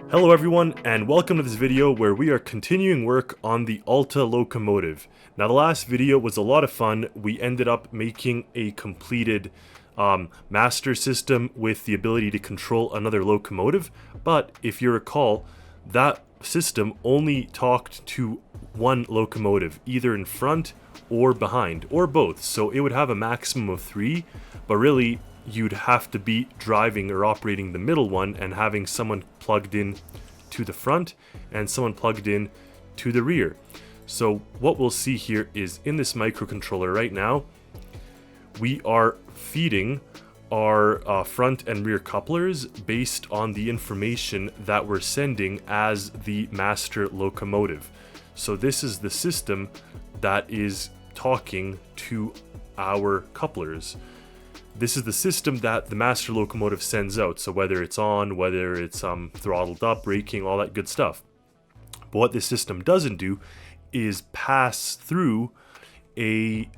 Hello everyone, and welcome to this video where we are continuing work on the Alta Locomotive. Now the last video was a lot of fun. We ended up making a completed master system with the ability to control another locomotive, but if you recall, that system only talked to one locomotive, either in front or behind, or both. So it would have a maximum of 3, but really you'd have to be driving or operating the middle one and having someone plugged in to the front and someone plugged in to the rear. So what we'll see here is in this microcontroller right now, we are feeding our front and rear couplers based on the information that we're sending as the master locomotive. So this is the system that is talking to our couplers. This is the system that the master locomotive sends out, so whether it's on, whether it's throttled up, braking, all that good stuff. But what this system doesn't do is pass through a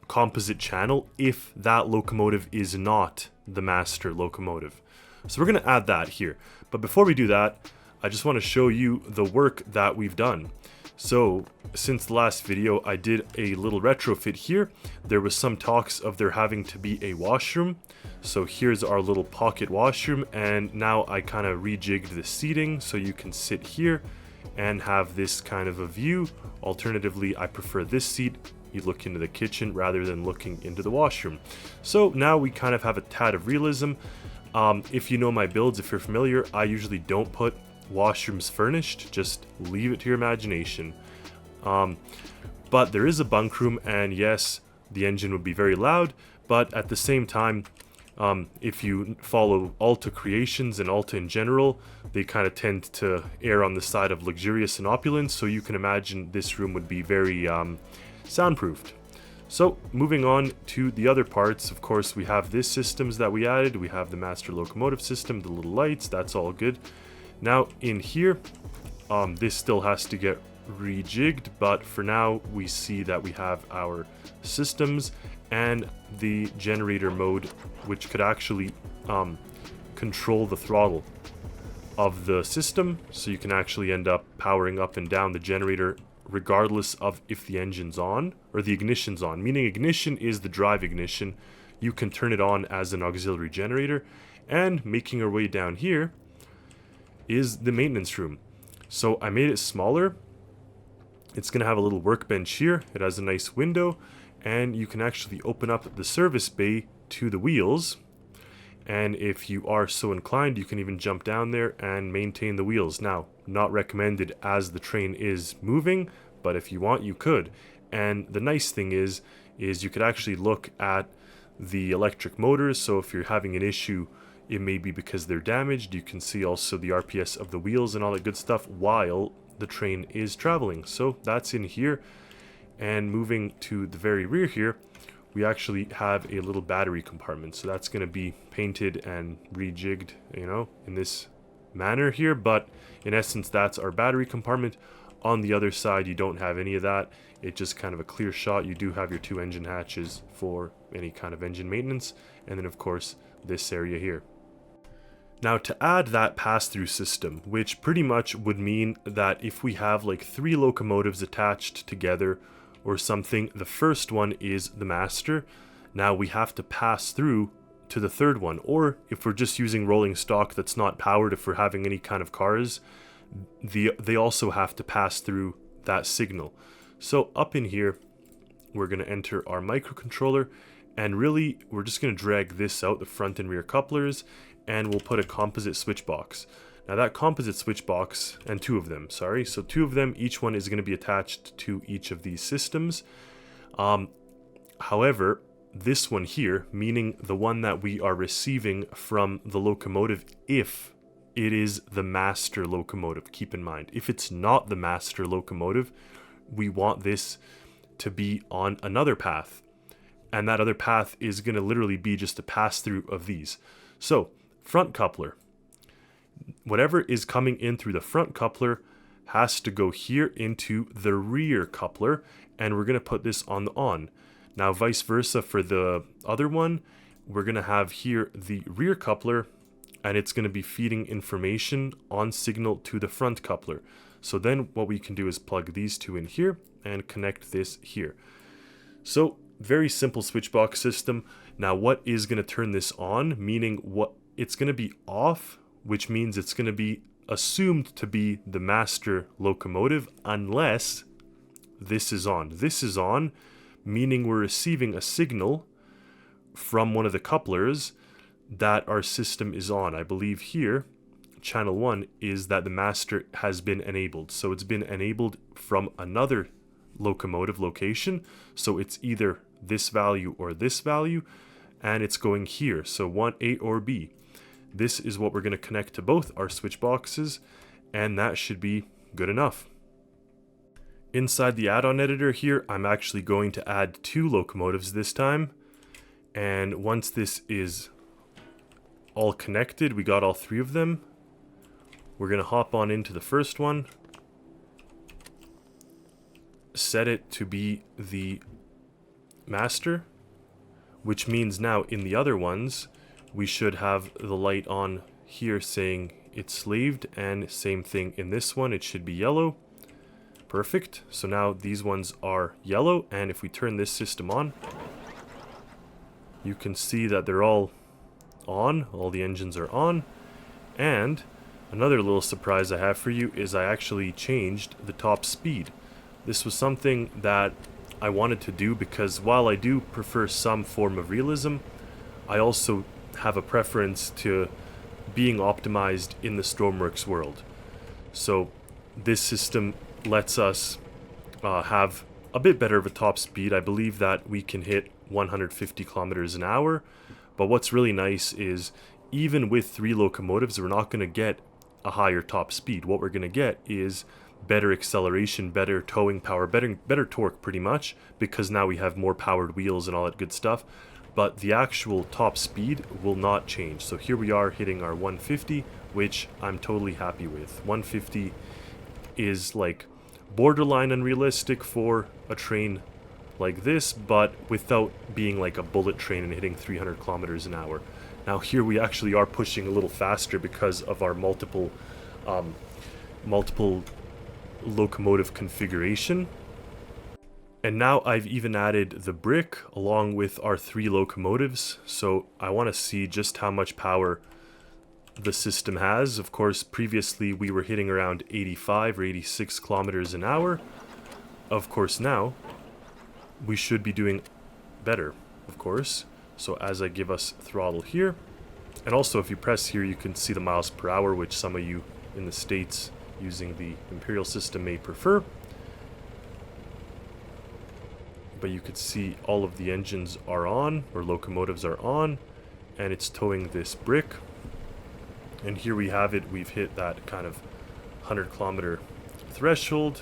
composite channel if that locomotive is not the master locomotive. So we're going to add that here. But before we do that, I just want to show you the work that we've done. So since the last video, I did a little retrofit here. There was some talks of there having to be a washroom. So here's our little pocket washroom, and now I kind of rejigged the seating so you can sit here and have this kind of a view. Alternatively, I prefer this seat. You look into the kitchen rather than looking into the washroom. So now we kind of have a tad of realism. If you know my builds, if you're familiar, I usually don't put washrooms furnished, just leave it to your imagination. But there is a bunk room, and yes, the engine would be very loud, but at the same time, if you follow Alta creations and Alta in general, they kind of tend to err on the side of luxurious and opulence, so you can imagine this room would be very soundproofed. So moving on to the other parts, of course we have this systems that we added. We have the master locomotive system, the little lights, that's all good. Now in here, this still has to get rejigged, but for now we see that we have our systems and the generator mode, which could actually control the throttle of the system, so you can actually end up powering up and down the generator regardless of if the engine's on or the ignition's on, meaning ignition is the drive ignition. You can turn it on as an auxiliary generator. And making our way down here is the maintenance room. So I made it smaller. It's going to have a little workbench here. It has a nice window, and you can actually open up the service bay to the wheels. And if you are so inclined, you can even jump down there and maintain the wheels. Now, not recommended as the train is moving, but if you want, you could. And the nice thing is you could actually look at the electric motors. So if you're having an issue, it may be because they're damaged. You can see also the RPS of the wheels and all that good stuff while the train is traveling. So that's in here. And moving to the very rear here, we actually have a little battery compartment. So that's going to be painted and rejigged, in this manner here. But in essence, that's our battery compartment. On the other side, you don't have any of that. It's just kind of a clear shot. You do have your 2 engine hatches for any kind of engine maintenance. And then, of course, this area here. Now to add that pass-through system, which pretty much would mean that if we have like 3 locomotives attached together or something, the first one is the master. Now we have to pass through to the third one, or if we're just using rolling stock that's not powered, if we're having any kind of cars, they also have to pass through that signal. So up in here, we're going to enter our microcontroller, and really we're just going to drag this out, the front and rear couplers, and we'll put a composite switch box. Now that composite switch box, and 2 of them, sorry, so 2 of them, each one is going to be attached to each of these systems. However, this one here, meaning the one that we are receiving from the locomotive, if it is the master locomotive, keep in mind, if it's not the master locomotive, we want this to be on another path. And that other path is going to literally be just a pass through of these. So front coupler, whatever is coming in through the front coupler has to go here into the rear coupler, and we're going to put this on the on. Now vice versa for the other one, we're going to have here the rear coupler and it's going to be feeding information on signal to the front coupler. So then what we can do is plug these two in here and connect this here. So very simple switch box system. Now what is going to turn this on, meaning what it's going to be off, which means it's going to be assumed to be the master locomotive unless this is on. This is on, meaning we're receiving a signal from one of the couplers that our system is on. I believe here, channel 1 is that the master has been enabled. So it's been enabled from another locomotive location. So it's either this value or this value, and it's going here. So 1, A or B. This is what we're going to connect to both our switch boxes, and that should be good enough. Inside the add-on editor here, I'm actually going to add 2 locomotives this time. And once this is all connected, we got all 3 of them, we're going to hop on into the first one, set it to be the master, which means now in the other ones, we should have the light on here saying it's slaved, and same thing in this one, it should be yellow. Perfect. So now these ones are yellow, and if we turn this system on, you can see that they're all on, all the engines are on. And another little surprise I have for you is I actually changed the top speed. This was something that I wanted to do because while I do prefer some form of realism, I also have a preference to being optimized in the Stormworks world. So this system lets us have a bit better of a top speed. I believe that we can hit 150 kilometers an hour, but what's really nice is even with 3 locomotives, we're not going to get a higher top speed. What we're going to get is better acceleration, better towing power, better torque pretty much, because now we have more powered wheels and all that good stuff, but the actual top speed will not change. So here we are hitting our 150, which I'm totally happy with. 150 is like borderline unrealistic for a train like this, but without being like a bullet train and hitting 300 kilometers an hour. Now here we actually are pushing a little faster because of our multiple locomotive configuration. And now I've even added the brick along with our 3 locomotives, so I want to see just how much power the system has. Of course, previously we were hitting around 85 or 86 kilometers an hour. Of course, now we should be doing better, of course. So as I give us throttle here, and also if you press here, you can see the miles per hour, which some of you in the States using the Imperial system may prefer. But you could see all of the engines are on, or locomotives are on, and it's towing this brick. And here we have it, we've hit that kind of 100 kilometer threshold.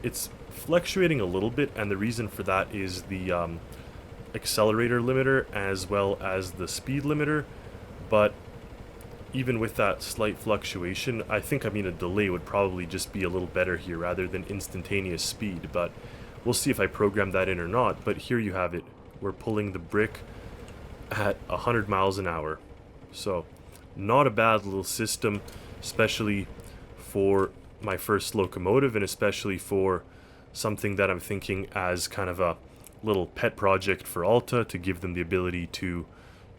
It's fluctuating a little bit, and the reason for that is the accelerator limiter as well as the speed limiter. But even with that slight fluctuation, I mean a delay would probably just be a little better here rather than instantaneous speed, but we'll see if I program that in or not. But here you have it, we're pulling the brick at 100 miles an hour. So not a bad little system, especially for my first locomotive, and especially for something that I'm thinking as kind of a little pet project for Alta to give them the ability to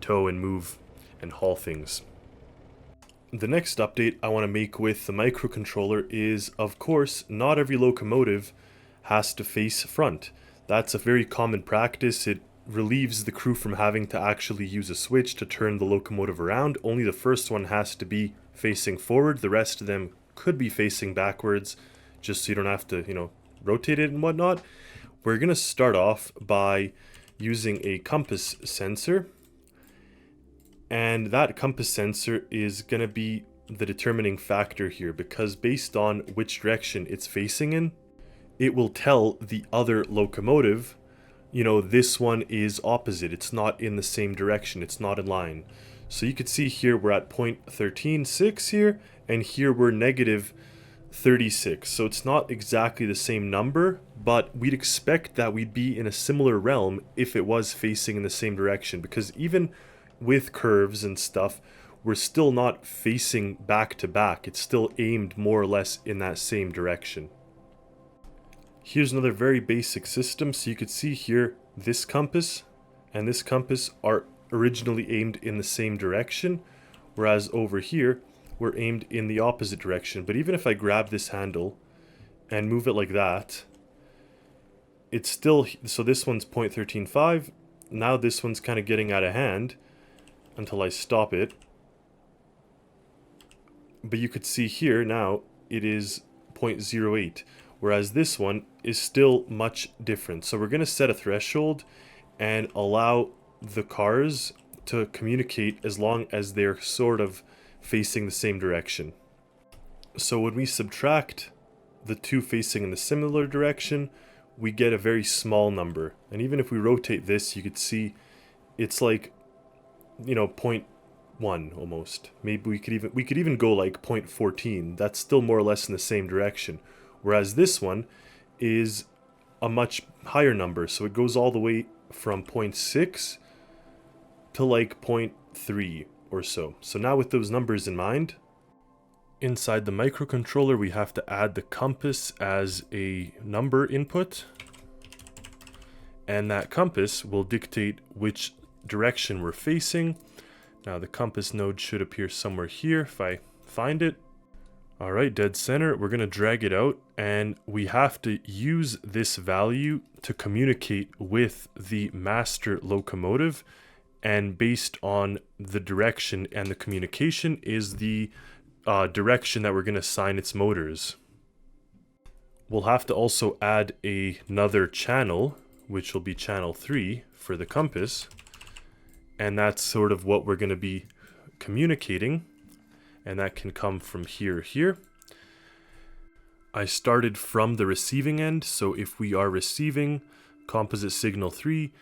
tow and move and haul things. The next update I want to make with the microcontroller is, of course, not every locomotive has to face front. That's a very common practice. It relieves the crew from having to actually use a switch to turn the locomotive around. Only the first one has to be facing forward. The rest of them could be facing backwards, just so you don't have to, rotate it and whatnot. We're going to start off by using a compass sensor. And that compass sensor is going to be the determining factor here, because based on which direction it's facing in, it will tell the other locomotive, this one is opposite. It's not in the same direction. It's not in line. So you could see here we're at 0.136 here, and here we're negative 36. So it's not exactly the same number, but we'd expect that we'd be in a similar realm if it was facing in the same direction, because even with curves and stuff, we're still not facing back to back. It's still aimed more or less in that same direction. Here's another very basic system. So you could see here, this compass and this compass are originally aimed in the same direction, whereas over here, we're aimed in the opposite direction. But even if I grab this handle and move it like that, it's still, so this one's 0.135. Now this one's kind of getting out of hand until I stop it. But you could see here now it is 0.08, whereas this one is still much different. So we're going to set a threshold and allow the cars to communicate as long as they're sort of facing the same direction. So when we subtract the two facing in the similar direction, we get a very small number. And even if we rotate this, you could see it's like, you know, 0.1 almost. Maybe we could even go like 0.14. That's still more or less in the same direction. Whereas this one is a much higher number. So it goes all the way from 0.6 to like 0.3 or so. So now with those numbers in mind, inside the microcontroller, we have to add the compass as a number input. And that compass will dictate which direction we're facing. Now the compass node should appear somewhere here if I find it. All right, dead center. We're going to drag it out, and we have to use this value to communicate with the master locomotive. And based on the direction and the communication is the direction that we're going to assign its motors. We'll have to also add another channel, which will be channel 3 for the compass. And that's sort of what we're going to be communicating. And that can come from here. I started from the receiving end. So if we are receiving composite signal 3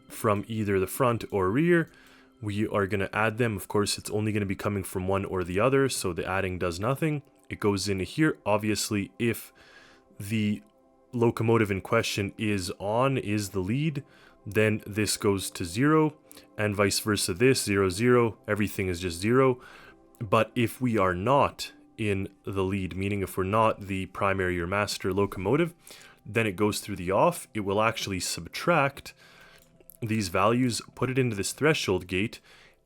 from either the front or rear, we are going to add them. Of course, it's only going to be coming from one or the other, so the adding does nothing. It goes into here. Obviously, if the locomotive in question is the lead, then this goes to 0, and vice versa. This 0, 0, everything is just 0. But if we are not in the lead, meaning if we're not the primary or master locomotive, then it goes through the off. It will actually subtract these values, put it into this threshold gate,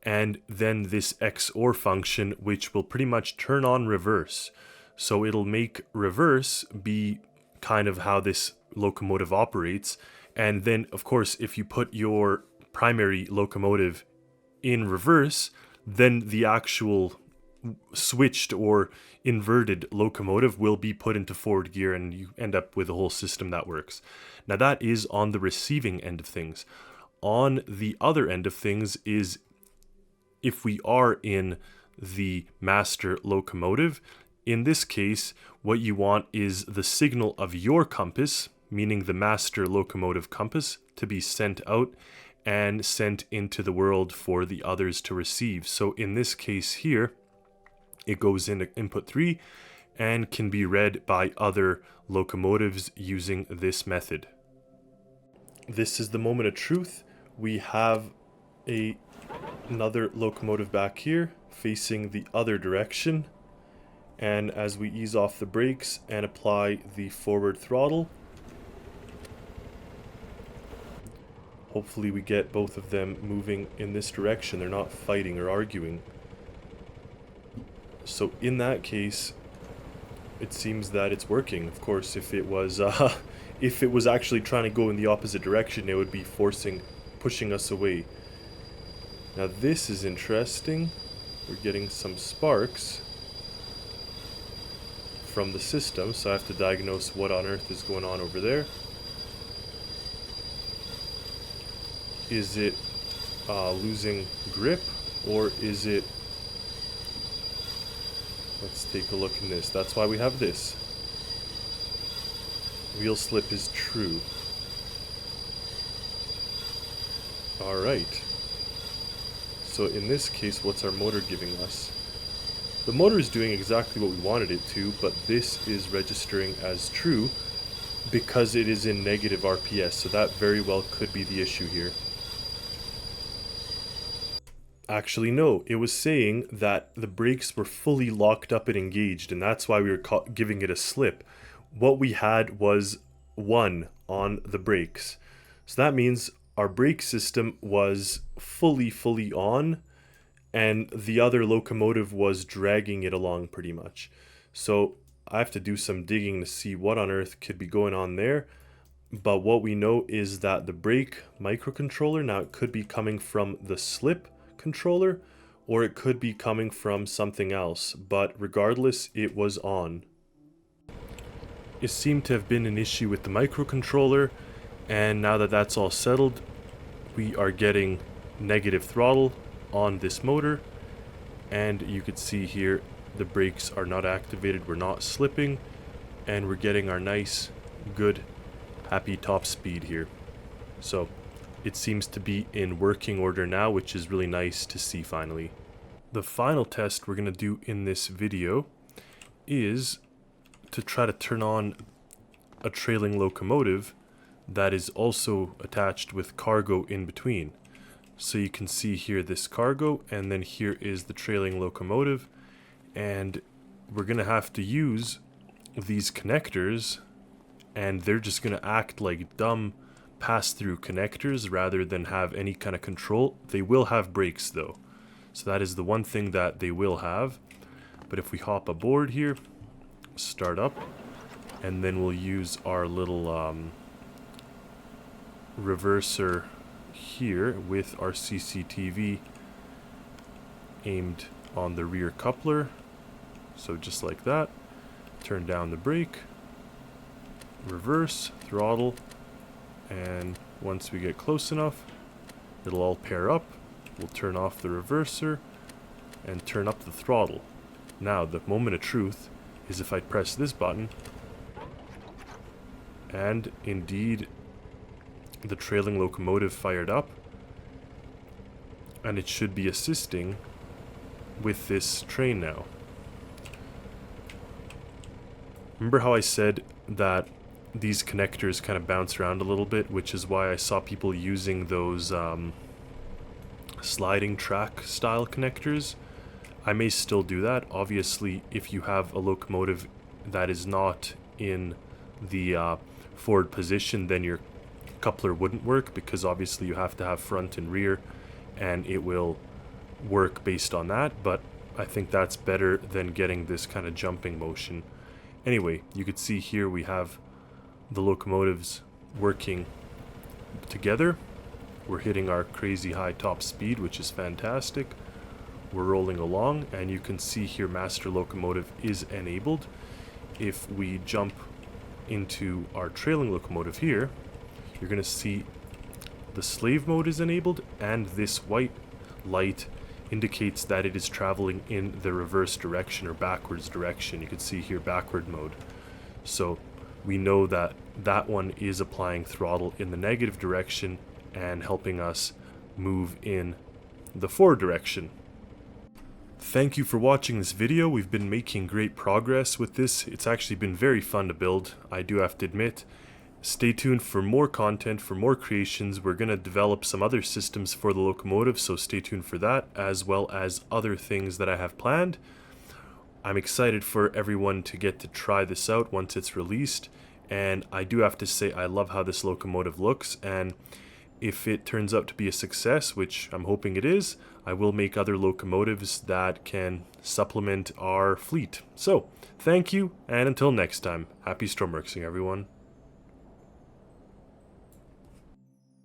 and then this XOR function, which will pretty much turn on reverse. So it'll make reverse be kind of how this locomotive operates. And then, of course, if you put your primary locomotive in reverse, then the actual switched or inverted locomotive will be put into forward gear, and you end up with a whole system that works. Now that is on the receiving end of things. On the other end of things is if we are in the master locomotive, in this case, what you want is the signal of your compass, meaning the master locomotive compass, to be sent out and sent into the world for the others to receive. So in this case here, it goes into input 3 and can be read by other locomotives using this method. This is the moment of truth. We have another locomotive back here facing the other direction, and as we ease off the brakes and apply the forward throttle, hopefully we get both of them moving in this direction. They're not fighting or arguing. So in that case, it seems that it's working. Of course, if it was actually trying to go in the opposite direction, it would be pushing us away. Now this is interesting. We're getting some sparks from the system, so I have to diagnose what on earth is going on over there. Is it losing grip, or is it... Let's take a look in this. That's why we have this. Wheel slip is true. Alright. So in this case, what's our motor giving us? The motor is doing exactly what we wanted it to, but this is registering as true because it is in negative RPS, so that very well could be the issue here. Actually, no, it was saying that the brakes were fully locked up and engaged, and that's why we were giving it a slip. What we had was 1 on the brakes. So that means our brake system was fully on, and the other locomotive was dragging it along pretty much. So I have to do some digging to see what on earth could be going on there. But what we know is that the brake microcontroller, now it could be coming from the slip controller, or it could be coming from something else, but regardless, it was on. It seemed to have been an issue with the microcontroller, and now that that's all settled, we are getting negative throttle on this motor, and you could see here the brakes are not activated, we're not slipping, and we're getting our nice, good, happy top speed here. So it seems to be in working order now, which is really nice to see finally. The final test we're going to do in this video is to try to turn on a trailing locomotive that is also attached with cargo in between. So you can see here this cargo, and then here is the trailing locomotive, and we're going to have to use these connectors, and they're just going to act like dumb pass-through connectors rather than have any kind of control. They will have brakes though, so that is the one thing that they will have. But if we hop aboard here, start up, and then we'll use our little reverser here with our CCTV aimed on the rear coupler. So just like that, turn down the brake, reverse, throttle, and once we get close enough, it'll all pair up. We'll turn off the reverser and turn up the throttle. Now the moment of truth is if I press this button, and indeed the trailing locomotive fired up, and it should be assisting with this train now. Remember how I said that these connectors kind of bounce around a little bit, which is why I saw people using those sliding track style connectors? I may still do that. Obviously, if you have a locomotive that is not in the forward position, then your coupler wouldn't work, because obviously you have to have front and rear, and it will work based on that. But I think that's better than getting this kind of jumping motion. Anyway, you could see here we have the locomotives working together. We're hitting our crazy high top speed, which is fantastic. We're rolling along, and you can see here master locomotive is enabled. If we jump into our trailing locomotive here, you're going to see the slave mode is enabled, and this white light indicates that it is traveling in the reverse direction or backwards direction. You can see here backward mode. So we know that that one is applying throttle in the negative direction and helping us move in the forward direction. Thank you for watching this video. We've been making great progress with this. It's actually been very fun to build, I do have to admit. Stay tuned for more content, for more creations. We're going to develop some other systems for the locomotive, so stay tuned for that, as well as other things that I have planned. I'm excited for everyone to get to try this out once it's released, and I do have to say I love how this locomotive looks, and if it turns out to be a success, which I'm hoping it is, I will make other locomotives that can supplement our fleet. So, thank you, and until next time, happy Stormworksing everyone.